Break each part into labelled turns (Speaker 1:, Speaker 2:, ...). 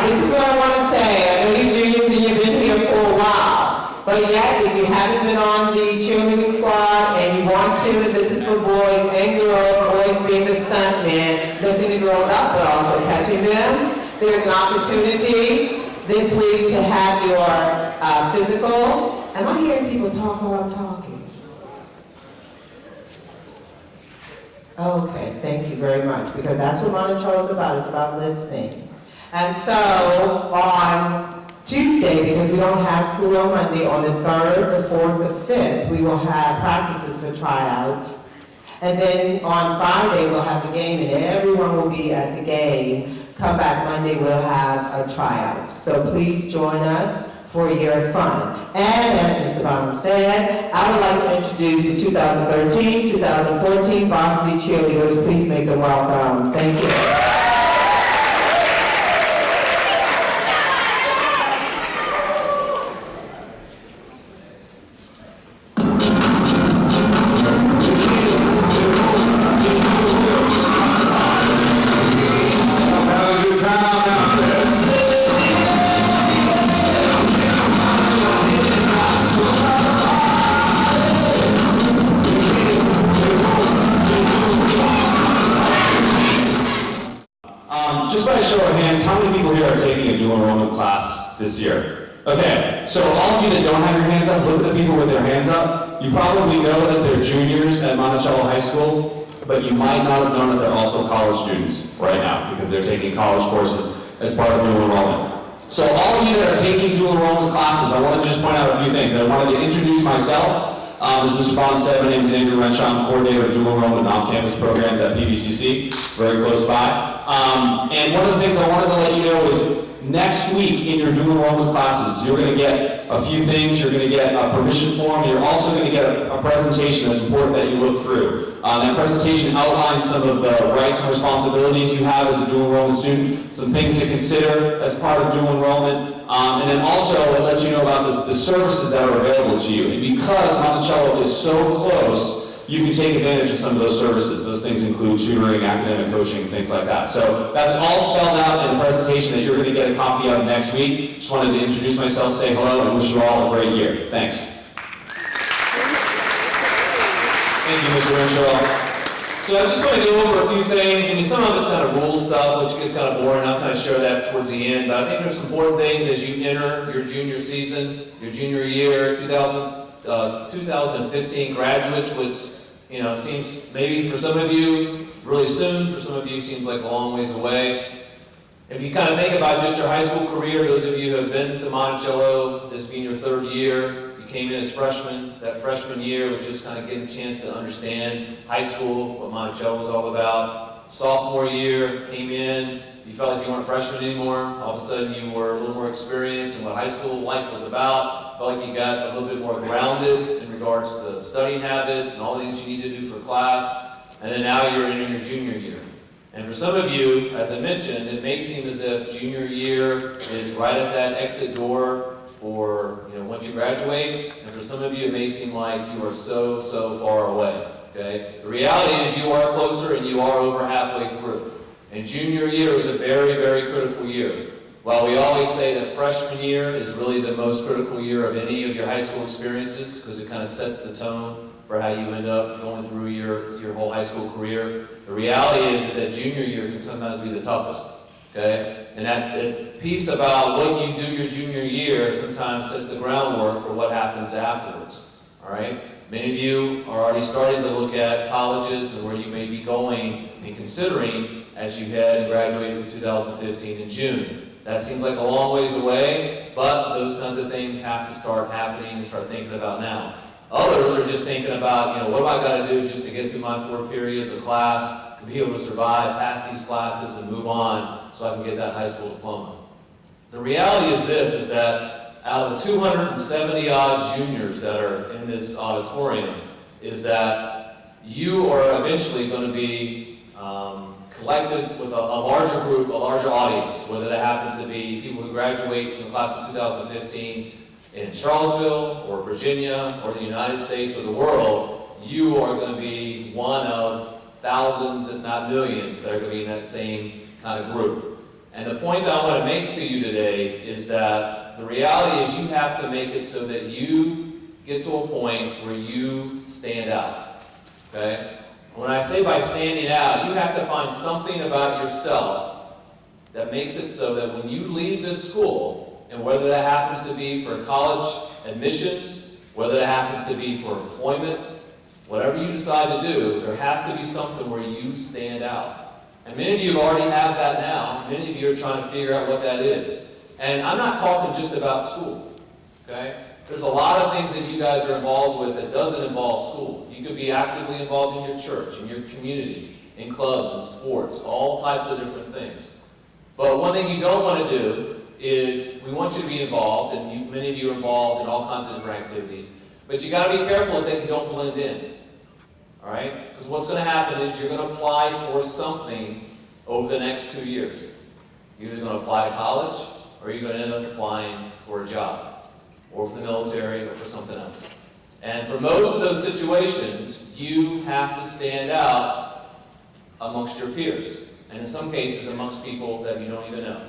Speaker 1: this is what I want to say. I know you juniors and you've been here for a while. But yet, if you haven't been on the cheerleading squad and you want to, this is for boys and girls, boys being the stuntmen, lifting the girls up, but also catching them. There's an opportunity this week to have your physical. Am I hearing people talk while I'm talking? Okay, thank you very much, because that's what Monticello is about. It's about listening. And so on Tuesday, because we don't have school on Monday, on the 3rd, the 4th, the 5th, we will have practices for tryouts. And then on Friday, we'll have the game, and everyone will be at the game. Come back Monday, we'll have a tryout. So please join us for a year of fun. And as Mr. Bonham said, I would like to introduce the 2013-2014 varsity cheerleaders. Please make them welcome. Thank you.
Speaker 2: Just by a show of hands, how many people here are taking a dual enrollment class this year? Okay, so all of you that don't have your hands up, look at the people with their hands up. You probably know that they're juniors at Monticello High School, but you might not have known that they're also college students right now because they're taking college courses as part of dual enrollment. So all of you that are taking dual enrollment classes, I want to just point out a few things. I wanted to introduce myself. As Mr. Bond said, my name is Andrew Renshaw. I'm coordinator of dual enrollment and off-campus programs at PVCC, very close by. And one of the things I wanted to let you know is next week in your dual enrollment classes, you're going to get a few things. You're going to get a permission form. You're also going to get a presentation that's important that you look through. That presentation outlines some of the rights and responsibilities you have as a dual enrollment student, some things to consider as part of dual enrollment. And then also it lets you know about the services that are available to you. And because Monticello is so close, you can take advantage of some of those services. Those things include tutoring, academic coaching, things like that. So that's all spelled out in the presentation that you're going to get a copy of next week. Just wanted to introduce myself, say hello, and wish you all a great year. Thanks. Thank you, Mr. Renshaw. So I just want to go over a few things. I mean, some of it's kind of rule stuff, which gets kind of boring. I'll kind of share that towards the end. But I think there's some important things as you enter your junior season, your junior year, 2015 graduates, which, you know, seems maybe for some of you really soon, for some of you seems like a long ways away. If you kind of think about just your high school career, those of you who have been to Monticello, this being your 3rd year, you came in as freshmen. That freshman year was just kind of getting a chance to understand high school, what Monticello was all about. Sophomore year, came in, you felt like you weren't a freshman anymore. All of a sudden you were a little more experienced in what high school life was about. Felt like you got a little bit more grounded in regards to studying habits and all the things you need to do for class. And then now you're in your junior year. And for some of you, as I mentioned, it may seem as if junior year is right at that exit door for, you know, once you graduate. And for some of you, it may seem like you are so far away, okay? The reality is you are closer and you are over halfway through. And junior year is a very critical year. While we always say that freshman year is really the most critical year of any of your high school experiences because it kind of sets the tone for how you end up going through your whole high school career. The reality is that junior year can sometimes be the toughest, okay? And that piece about what you do your junior year sometimes sets the groundwork for what happens afterwards, all right? Many of you are already starting to look at colleges and where you may be going and considering as you head and graduate in 2015 in June. That seems like a long ways away, but those kinds of things have to start happening and start thinking about now. Others are just thinking about, you know, what do I got to do just to get through my 4 periods of class, to be able to survive, pass these classes, and move on so I can get that high school diploma. The reality is this, is that out of the 270-odd juniors that are in this auditorium, is that you are eventually going to be collected with a larger group, a larger audience, whether that happens to be people who graduate in the class of 2015 in Charlottesville or Virginia or the United States or the world. You are going to be one of thousands, if not millions, that are going to be in that same kind of group. And the point that I want to make to you today is that the reality is you have to make it so that you get to a point where you stand out, okay? When I say by standing out, you have to find something about yourself that makes it so that when you leave this school, and whether that happens to be for college admissions, whether that happens to be for employment, whatever you decide to do, there has to be something where you stand out. And many of you already have that now. Many of you are trying to figure out what that is. And I'm not talking just about school, okay? There's a lot of things that you guys are involved with that doesn't involve school. You could be actively involved in your church, in your community, in clubs and sports, all types of different things. But one thing you don't want to do is, we want you to be involved, and many of you are involved in all kinds of different activities, but you got to be careful that you don't blend in. All right? Because what's going to happen is you're going to apply for something over the next 2 years. You're either going to apply to college, or you're going to end up applying for a job, or for the military, or for something else. And for most of those situations, you have to stand out amongst your peers, and in some cases amongst people that you don't even know.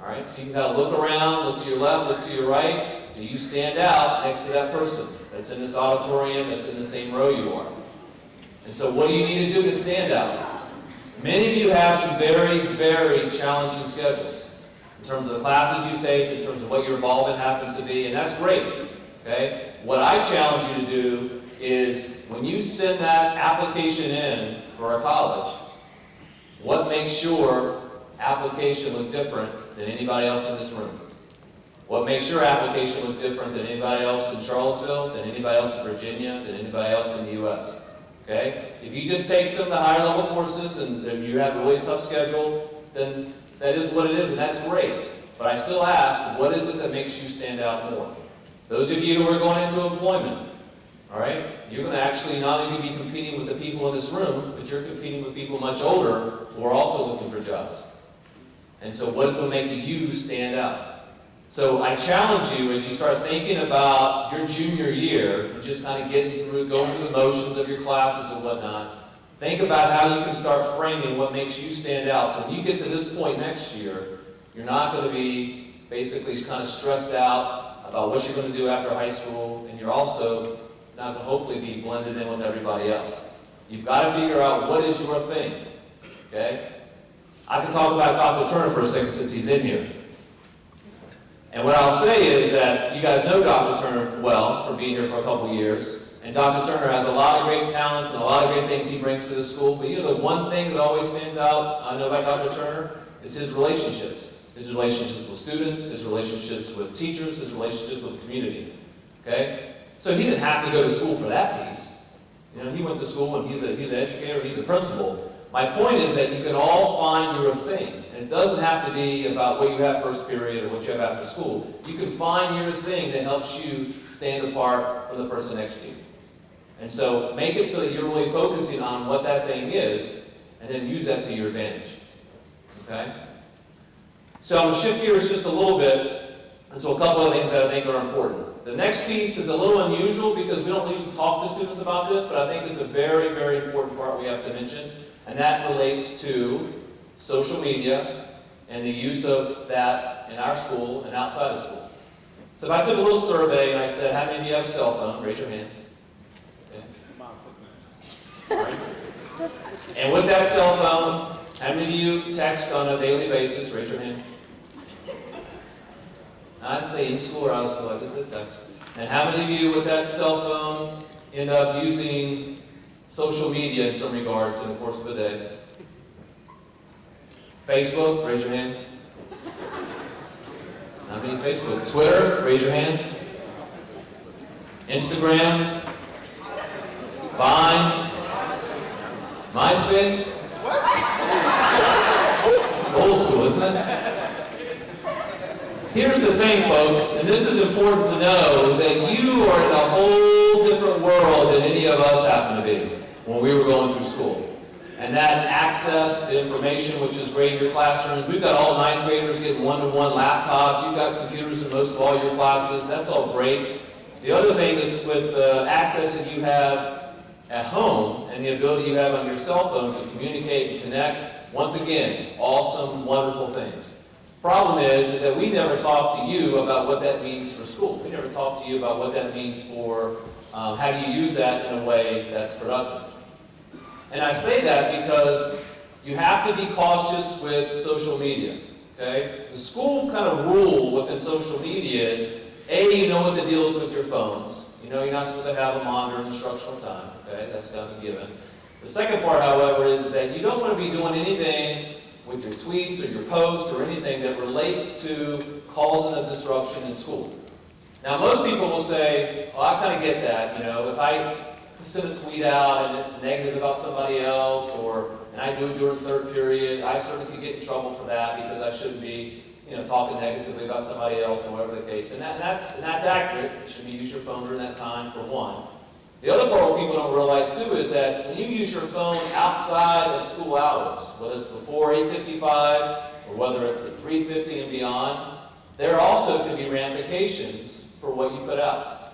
Speaker 2: All right? So you can kind of look around, look to your left, look to your right. Do you stand out next to that person that's in this auditorium, that's in the same row you are? And so what do you need to do to stand out? Many of you have some very, very challenging schedules in terms of the classes you take, in terms of what your involvement happens to be, and that's great, okay? What I challenge you to do is, when you send that application in for a college, what makes your application look different than anybody else in this room? What makes your application look different than anybody else in Charlottesville, than anybody else in Virginia, than anybody else in the U.S.? Okay? If you just take some of the higher level courses and you have a really tough schedule, then that is what it is, and that's great. But I still ask, what is it that makes you stand out more? Those of you who are going into employment, all right? You're going to actually not only be competing with the people in this room, but you're competing with people much older who are also looking for jobs. And so what is going to make you stand out? So I challenge you, as you start thinking about your junior year, and just kind of getting through, going through the motions of your classes and whatnot, think about how you can start framing what makes you stand out. So when you get to this point next year, you're not going to be basically kind of stressed out about what you're going to do after high school, and you're also not going to hopefully be blended in with everybody else. You've got to figure out what is your thing, okay? I can talk about Dr. Turner for a second since he's in here. And what I'll say is that you guys know Dr. Turner well from being here for a couple of years. And Dr. Turner has a lot of great talents and a lot of great things he brings to the school. But you know, the one thing that always stands out, I know about Dr. Turner, is his relationships. His relationships with students, his relationships with teachers, his relationships with the community. Okay? So he didn't have to go to school for that piece. You know, he went to school and he's an educator, he's a principal. My point is that you can all find your thing. And it doesn't have to be about what you have first period or what you have after school. You can find your thing that helps you stand apart from the person next to you. And so make it so that you're really focusing on what that thing is, and then use that to your advantage. Okay? So I'm going to shift gears just a little bit into a couple of things that I think are important. The next piece is a little unusual because we don't usually talk to students about this, but I think it's a very, very important part we have to mention. And that relates to social media and the use of that in our school and outside of school. So if I took a little survey and I said, how many of you have a cell phone? Raise your hand. Okay. Right. And with that cell phone, how many of you text on a daily basis? Raise your hand. I'd say in school or out of school, I just said text. And how many of you with that cell phone end up using social media in some regard in the course of the day? Facebook, raise your hand. How many Facebook? Twitter, raise your hand. Instagram, Vines, MySpace. It's old school, isn't it? Here's the thing, folks, and this is important to know, is that you are in a whole different world than any of us happen to be when we were going through school. And that access to information, which is great in your classrooms, we've got all ninth graders getting one-to-one laptops, you've got computers in most of all your classes, that's all great. The other thing is with the access that you have at home and the ability you have on your cell phone to communicate and connect, once again, awesome, wonderful things. Problem is that we never talk to you about what that means for school. We never talk to you about what that means for how do you use that in a way that's productive. And I say that because you have to be cautious with social media, okay? The school kind of rule within social media is, A, you know what the deal is with your phones. You know you're not supposed to have them on during instructional time, okay? That's got to be given. The second part, however, is that you don't want to be doing anything with your tweets or your posts or anything that relates to causing a disruption in school. Now, most people will say, oh, I kind of get that, you know, if I send a tweet out and it's negative about somebody else, and I do it during third period, I certainly could get in trouble for that because I shouldn't be, you know, talking negatively about somebody else or whatever the case. And that's accurate. You should use your phone during that time, for one. The other part what people don't realize too is that when you use your phone outside of school hours, whether it's before 8:55 or whether it's at 3:50 and beyond, there also can be ramifications for what you put out.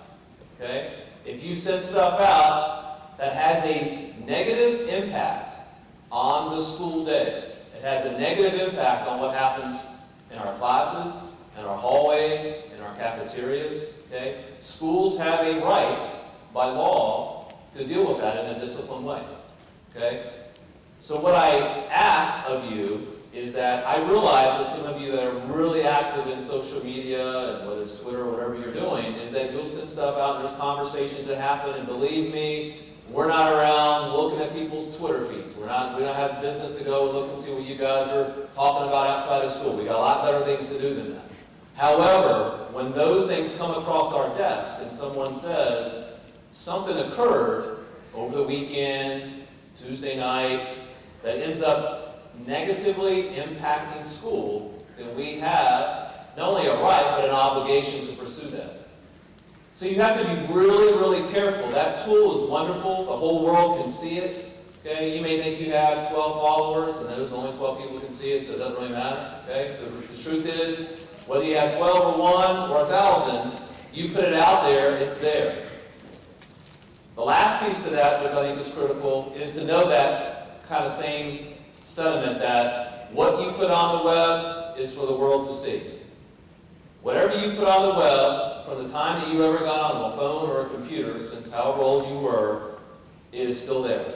Speaker 2: Okay? If you send stuff out that has a negative impact on the school day, it has a negative impact on what happens in our classes, in our hallways, in our cafeterias. Okay? Schools have a right by law to deal with that in a disciplined way. Okay? So what I ask of you is that I realize that some of you that are really active in social media, and whether it's Twitter or whatever you're doing, is that you'll send stuff out and there's conversations that happen, and believe me, we're not around looking at people's Twitter feeds. We don't have business to go and look and see what you guys are talking about outside of school. We got a lot better things to do than that. However, when those things come across our desk and someone says, something occurred over the weekend, Tuesday night, that ends up negatively impacting school, then we have not only a right, but an obligation to pursue that. So you have to be really, really careful. That tool is wonderful. The whole world can see it. Okay? You may think you have 12 followers, and there's only 12 people who can see it, so it doesn't really matter. Okay? The truth is, whether you have 12 or 1 or 1,000, you put it out there, it's there. The last piece to that, which I think is critical, is to know that kind of same sentiment that what you put on the web is for the world to see. Whatever you put on the web, from the time that you ever got on a phone or a computer, since however old you were, is still there.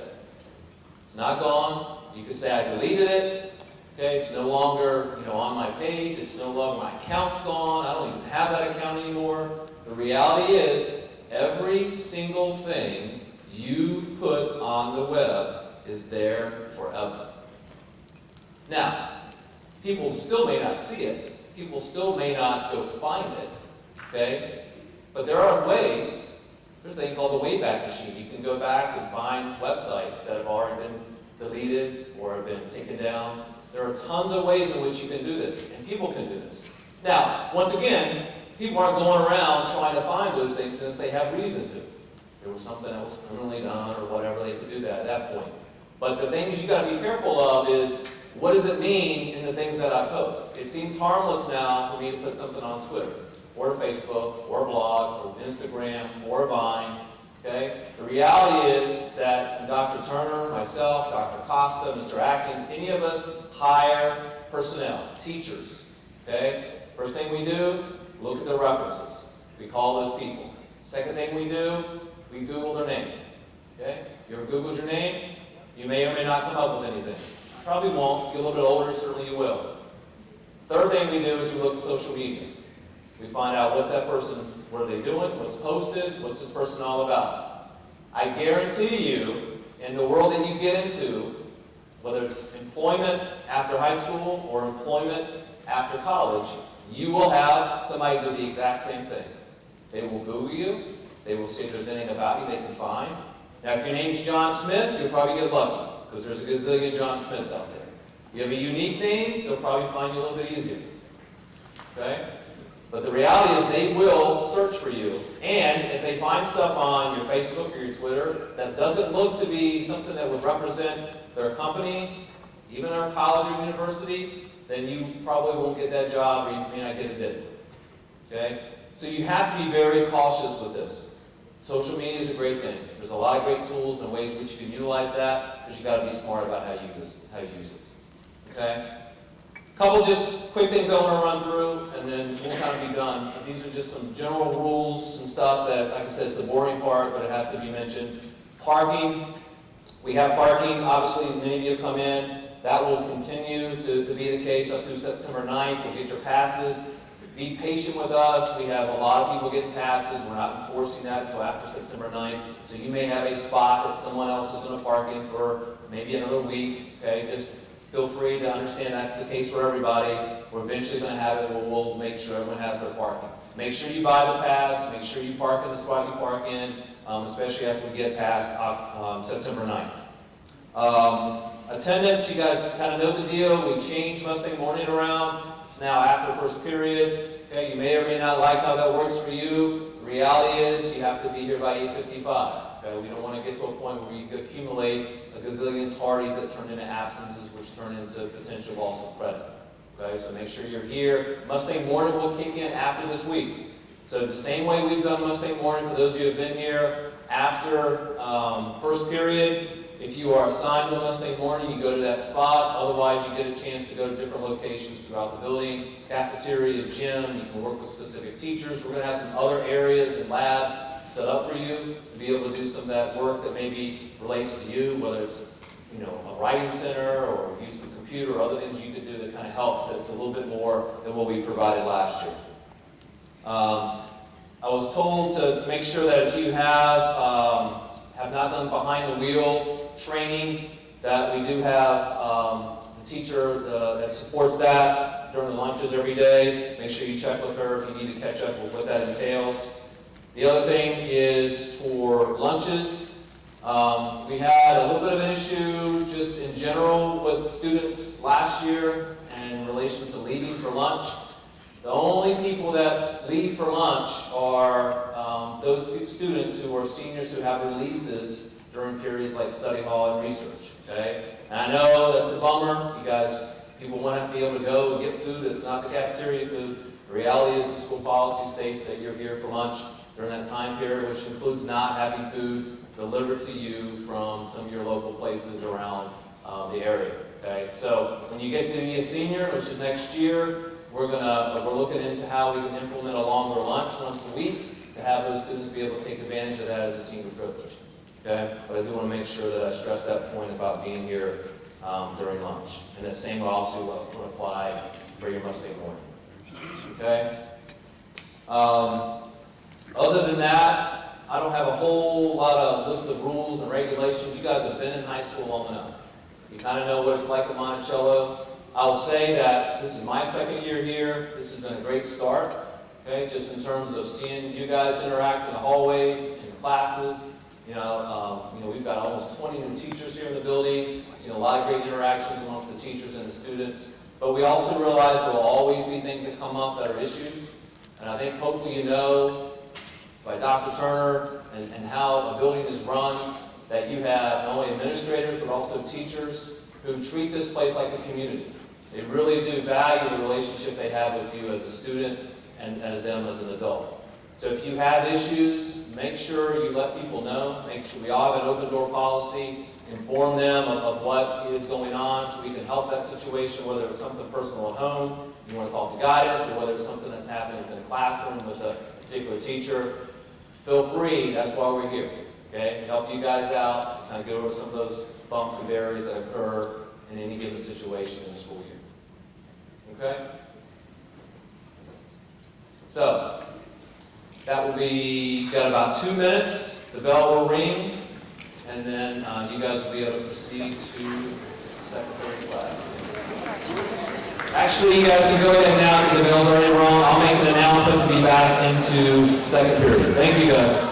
Speaker 2: It's not gone. You could say I deleted it. Okay, it's no longer, on my page. It's no longer, my account's gone. I don't even have that account anymore. The reality is, every single thing you put on the web is there forever. Now, people still may not see it. People still may not go find it. Okay? But there are ways. There's a thing called the Wayback Machine. You can go back and find websites that have already been deleted or have been taken down. There are tons of ways in which you can do this, and people can do this. Now, once again, people aren't going around trying to find those things since they have reason to. There was something else criminally done or whatever, they could do that at that point. But the things you got to be careful of is, what does it mean in the things that I post? It seems harmless now for me to put something on Twitter, or Facebook, or a blog, or Instagram, or Vine. Okay? The reality is that Dr. Turner, myself, Dr. Costa, Mr. Atkins, any of us hire personnel, teachers. Okay? First thing we do, look at their references. We call those people. Second thing we do, we Google their name. Okay? You ever Googled your name? You may or may not come up with anything. Probably won't. If you're a little bit older, certainly you will. Third thing we do is we look at social media. We find out what's that person, what are they doing, what's posted, what's this person all about. I guarantee you, in the world that you get into, whether it's employment after high school or employment after college, you will have somebody do the exact same thing. They will Google you. They will see if there's anything about you they can find. Now, if your name's John Smith, you'll probably get lucky, because there's a gazillion John Smiths out there. If you have a unique name, they'll probably find you a little bit easier. Okay? But the reality is they will search for you. And if they find stuff on your Facebook or your Twitter that doesn't look to be something that would represent their company, even our college or university, then you probably won't get that job, or you may not get a bid. Okay? So you have to be very cautious with this. Social media is a great thing. There's a lot of great tools and ways in which you can utilize that, but you got to be smart about how you use it. Okay? A Couple just quick things I want to run through, and then we'll kind of be done. These are just some general rules and stuff that, like I said, it's the boring part, but it has to be mentioned. Parking. We have parking, obviously, many of you have come in. That will continue to be the case up through September 9th. You'll get your passes. Be patient with us. We have a lot of people getting passes. We're not enforcing that until after September 9th. So you may have a spot that someone else is going to park in for maybe another week. Okay, just feel free to understand that's the case for everybody. We're eventually going to have it where we'll make sure everyone has their parking. Make sure you buy the pass. Make sure you park in the spot you park in, especially after we get past September 9th. Attendance, you guys kind of know the deal. We changed Mustang morning around. It's now after first period. Okay, you may or may not like how that works for you. The reality is you have to be here by 8:55. Okay, we don't want to get to a point where we accumulate a gazillion tardies that turn into absences, which turn into potential loss of credit. Okay, so make sure you're here. Mustang morning will kick in after this week. So the same way we've done Mustang morning for those of you who have been here after first period. If you are assigned to Mustang morning, you go to that spot. Otherwise, you get a chance to go to different locations throughout the building, cafeteria, gym. You can work with specific teachers. We're going to have some other areas and labs set up for you to be able to do some of that work that maybe relates to you, whether it's a writing center or use of computer or other things you can do that kind of helps. That's a little bit more than what we provided last year. I was told to make sure that if you have not done behind the wheel training, that we do have the teacher that supports that during the lunches every day. Make sure you check with her if you need to catch up with what that entails. The other thing is for lunches. We had a little bit of an issue just in general with students last year in relation to leaving for lunch. The only people that leave for lunch are those students who are seniors who have releases during periods like study hall and research. Okay? And I know that's a bummer. People want to be able to go and get food. It's not the cafeteria food. The reality is the school policy states that you're here for lunch during that time period, which includes not having food delivered to you from some of your local places around the area. Okay? So when you get to be a senior, which is next year, we're looking into how we can implement a longer lunch once a week to have those students be able to take advantage of that as a senior privilege. Okay? But I do want to make sure that I stress that point about being here during lunch. And that same will also will apply for your Mustang morning. Okay? Other than that, I don't have a whole lot of list of rules and regulations. You guys have been in high school long enough. You kind of know what it's like at Monticello. I'll say that this is my second year here. This has been a great start, okay, just in terms of seeing you guys interact in the hallways, in classes. We've got almost 20 new teachers here in the building. A lot of great interactions amongst the teachers and the students. But we also realize there will always be things that come up that are issues. And I think hopefully you know by Dr. Turner and how a building is run that you have not only administrators but also teachers who treat this place like a community. They really do value the relationship they have with you as a student and as them as an adult. So if you have issues, make sure you let people know. Make sure we all have an open door policy. Inform them of what is going on so we can help that situation, whether it's something personal at home, you want to talk to guidance, or whether it's something that's happening within a classroom with a particular teacher. Feel free, that's why we're here, okay? To help you guys out, to kind of go over some of those bumps and barriers that occur in any given situation in the school year. Okay? So, that will be, got about 2 minutes. The bell will ring, and then you guys will be able to proceed to secretary class. Actually, you guys can go ahead now because the bell's already rung. I'll make an announcement to be back into second period. Thank you guys.